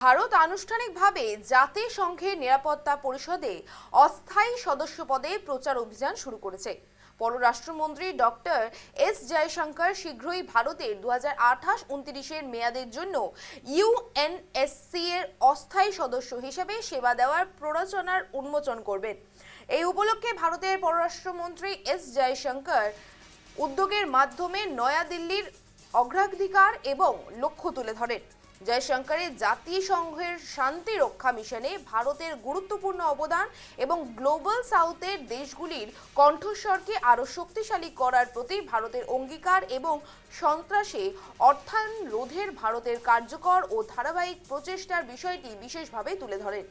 ভারত আনুষ্ঠানিকভাবে জাতিসংঘের নিরাপত্তা পরিষদে অস্থায়ী সদস্য পদে প্রচার অভিযান শুরু করেছে। পররাষ্ট্রমন্ত্রী ডক্টর এস জয়শঙ্কর শীঘ্রই ভারতের 2028-29 মেয়াদের জন্য ইউএনএসসি এর অস্থায়ী সদস্য হিসেবে সেবা দেওয়ার প্ররোচনার উন্মোচন করবেন। এই উপলক্ষে ভারতের পররাষ্ট্রমন্ত্রী এস জয়শঙ্কর উদ্যোগের মাধ্যমে নয়াদিল্লির অগ্রাধিকার এবং লক্ষ্য তুলে ধরেন। জয়শঙ্করের জাতিসংঘের শান্তি রক্ষা মিশনে ভারতের গুরুত্বপূর্ণ অবদান এবং গ্লোবাল সাউথের দেশগুলির কণ্ঠস্বরকে আরও শক্তিশালী করার প্রতি ভারতের অঙ্গীকার এবং সন্ত্রাসে অর্থায়ন রোধের ভারতের কার্যকর ও ধারাবাহিক প্রচেষ্টার বিষয়টি বিশেষভাবে তুলে ধরেন।